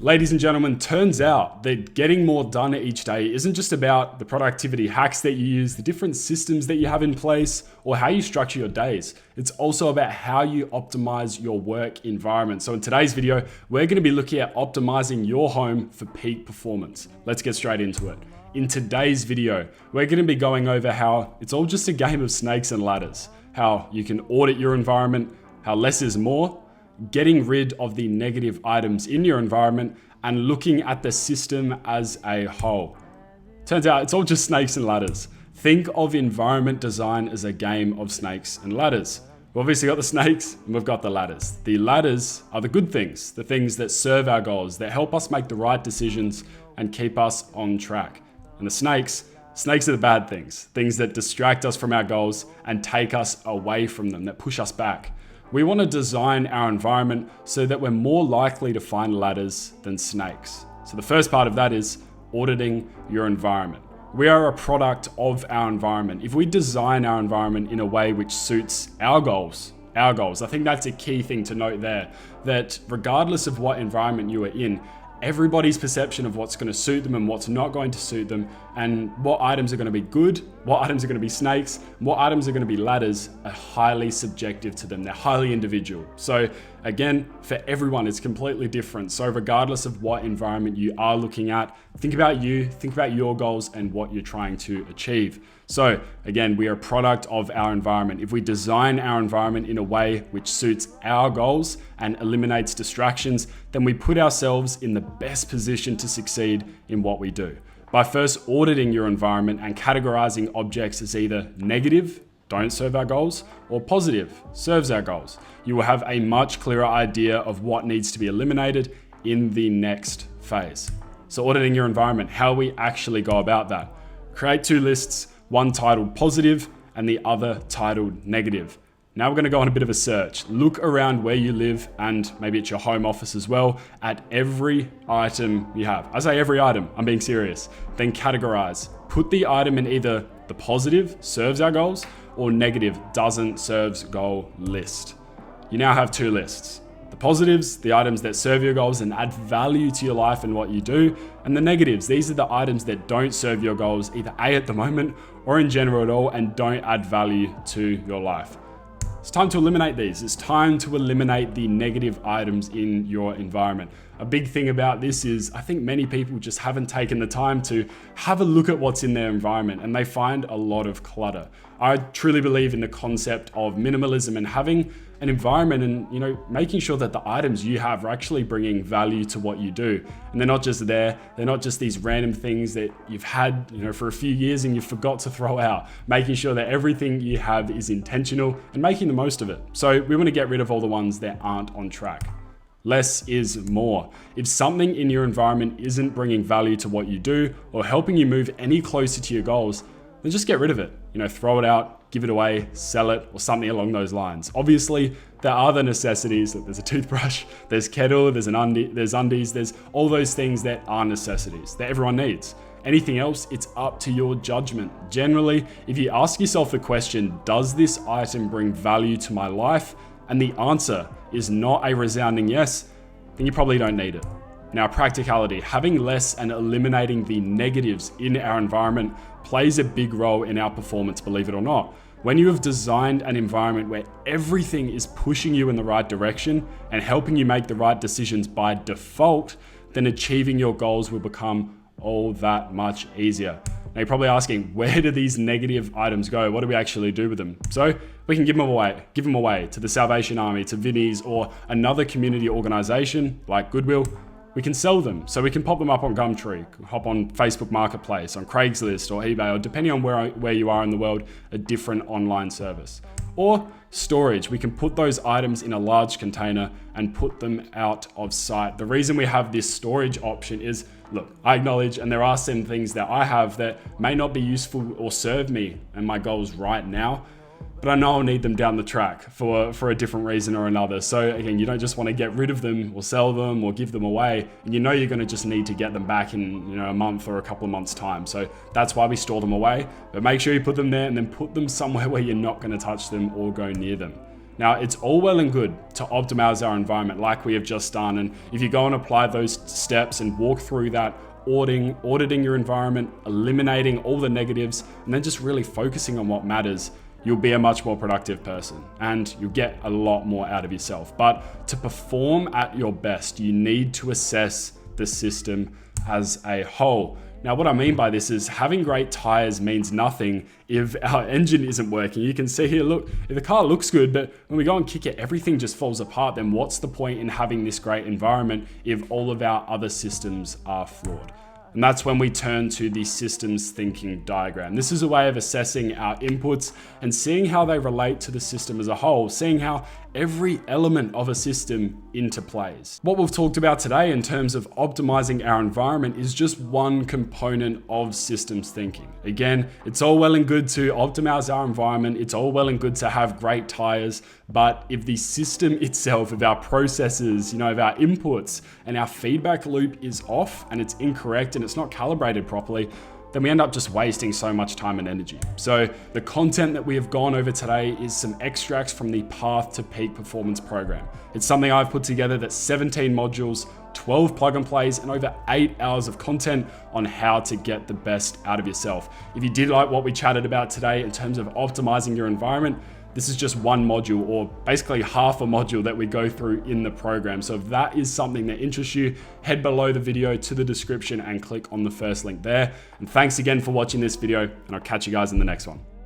Ladies and gentlemen, turns out that getting more done each day isn't just about the productivity hacks that you use, the different systems that you have in place, or how you structure your days. It's also about how you optimize your work environment. So in today's video, we're going to be looking at optimizing your home for peak performance. Let's get straight into it. In today's video, we're going to be going over how it's all just a game of snakes and ladders, how you can audit your environment, how less is more, getting rid of the negative items in your environment, and looking at the system as a whole. Turns out it's all just snakes and ladders. Think of environment design as a game of snakes and ladders. We've obviously got the snakes and we've got the ladders. The ladders are the good things, the things that serve our goals, that help us make the right decisions and keep us on track. And the snakes are the bad things, things that distract us from our goals and take us away from them, that push us back. We want to design our environment so that we're more likely to find ladders than snakes. So the first part of that is auditing your environment. We are a product of our environment. If we design our environment in a way which suits our goals, I think that's a key thing to note there, that regardless of what environment you are in, everybody's perception of what's going to suit them and what's not going to suit them, and what items are going to be good, what items are going to be snakes, what items are going to be ladders, are highly subjective to them. They're highly individual. So again, for everyone, it's completely different. So regardless of what environment you are looking at, think about you, think about your goals and what you're trying to achieve. So again, we are a product of our environment. If we design our environment in a way which suits our goals and eliminates distractions, then we put ourselves in the best position to succeed in what we do. By first auditing your environment and categorizing objects as either negative, don't serve our goals, or positive, serves our goals, you will have a much clearer idea of what needs to be eliminated in the next phase. So auditing your environment, how we actually go about that. Create two lists, one titled positive and the other titled negative. Now we're going to go on a bit of a search. Look around where you live, and maybe at your home office as well, at every item you have. I say every item, I'm being serious. Then categorize. Put the item in either the positive, serves our goals, or negative, doesn't, serves goal list. You now have two lists. The positives, the items that serve your goals and add value to your life and what you do. And the negatives, these are the items that don't serve your goals, either A, at the moment, or in general at all, and don't add value to your life. It's time to eliminate these. It's time to eliminate the negative items in your environment. A big thing about this is I think many people just haven't taken the time to have a look at what's in their environment, and they find a lot of clutter. I truly believe in the concept of minimalism and having an environment and making sure that the items you have are actually bringing value to what you do. And they're not just there, they're not just these random things that you've had for a few years and you forgot to throw out. Making sure that everything you have is intentional and making the most of it. So we want to get rid of all the ones that aren't on track. Less is more. If something in your environment isn't bringing value to what you do or helping you move any closer to your goals, then just get rid of it. Throw it out, give it away, sell it, or something along those lines. Obviously, there are the necessities. There's a toothbrush, there's kettle, there's undies, there's all those things that are necessities that everyone needs. Anything else, it's up to your judgment. Generally, if you ask yourself the question, does this item bring value to my life? And the answer is not a resounding yes, then you probably don't need it. Now, practicality, having less and eliminating the negatives in our environment plays a big role in our performance, believe it or not. When you have designed an environment where everything is pushing you in the right direction and helping you make the right decisions by default, then achieving your goals will become all that much easier. Now you're probably asking, where do these negative items go? What do we actually do with them? So we can give them away to the Salvation Army, to Vinnie's, or another community organization like Goodwill. We can sell them. So we can pop them up on Gumtree, hop on Facebook Marketplace, on Craigslist or eBay, or depending on where you are in the world, a different online service. Or storage, we can put those items in a large container and put them out of sight. The reason we have this storage option is, look, I acknowledge, and there are some things that I have that may not be useful or serve me and my goals right now, but I know I'll need them down the track for a different reason or another. So again, you don't just want to get rid of them or sell them or give them away, and you're going to just need to get them back in a month or a couple of months time. So that's why we store them away, but make sure you put them there and then put them somewhere where you're not going to touch them or go near them. Now, it's all well and good to optimize our environment like we have just done. And if you go and apply those steps and walk through that, auditing your environment, eliminating all the negatives, and then just really focusing on what matters, you'll be a much more productive person and you'll get a lot more out of yourself. But to perform at your best, you need to assess the system as a whole. Now, what I mean by this is having great tires means nothing if our engine isn't working. You can see here, look, if the car looks good, but when we go and kick it, everything just falls apart, then what's the point in having this great environment if all of our other systems are flawed? And that's when we turn to the systems thinking diagram. This is a way of assessing our inputs and seeing how they relate to the system as a whole, seeing how every element of a system interplays. What we've talked about today in terms of optimizing our environment is just one component of systems thinking. Again, it's all well and good to optimize our environment. It's all well and good to have great tires, but if the system itself, of our processes, of our inputs and our feedback loop is off and it's incorrect and it's not calibrated properly, then we end up just wasting so much time and energy. So the content that we have gone over today is some extracts from the Path to Peak Performance program. It's something I've put together that's 17 modules, 12 plug and plays, and over 8 hours of content on how to get the best out of yourself. If you did like what we chatted about today in terms of optimizing your environment, this is just one module, or basically half a module that we go through in the program. So if that is something that interests you, head below the video to the description and click on the first link there. And thanks again for watching this video, and I'll catch you guys in the next one.